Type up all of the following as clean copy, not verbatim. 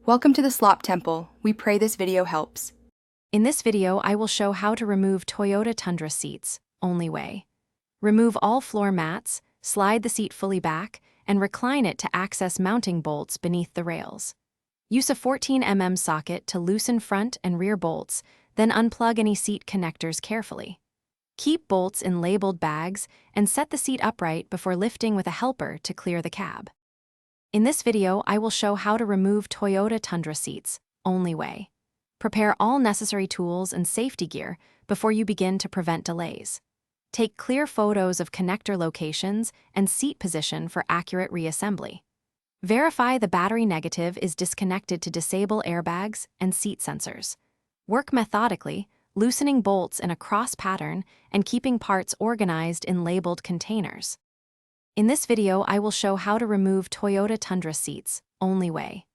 Welcome to the Slop Temple. We pray this video helps. In this video, I will show how to remove Toyota Tundra seats, only way. Remove all floor mats, slide the seat fully back, and recline it to access mounting bolts beneath the rails. Use a 14mm socket to loosen front and rear bolts, then unplug any seat connectors carefully. Keep bolts in labeled bags and set the seat upright before lifting with a helper to clear the cab. In this video, I will show how to remove Toyota Tundra seats, only way. Prepare all necessary tools and safety gear before you begin to prevent delays. Take clear photos of connector locations and seat position for accurate reassembly. Verify the battery negative is disconnected to disable airbags and seat sensors. Work methodically, loosening bolts in a cross pattern and keeping parts organized in labeled containers. In this video, I will show how to remove Toyota Tundra seats, only way.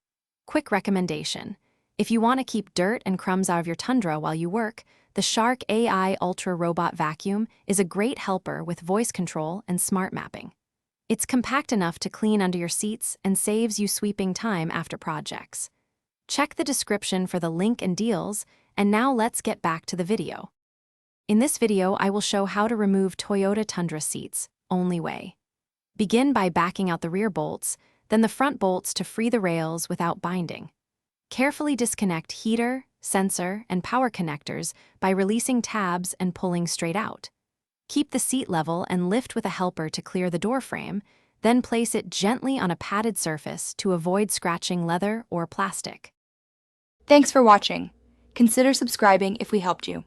Quick recommendation. If you want to keep dirt and crumbs out of your Tundra while you work, the Shark AI Ultra Robot Vacuum is a great helper with voice control and smart mapping. It's compact enough to clean under your seats and saves you sweeping time after projects. Check the description for the link and deals, and now let's get back to the video. In this video, I will show how to remove Toyota Tundra seats, only way. Begin by backing out the rear bolts, then the front bolts to free the rails without binding. Carefully disconnect heater, sensor, and power connectors by releasing tabs and pulling straight out. Keep the seat level and lift with a helper to clear the door frame, then place it gently on a padded surface to avoid scratching leather or plastic. Thanks for watching. Consider subscribing if we helped you.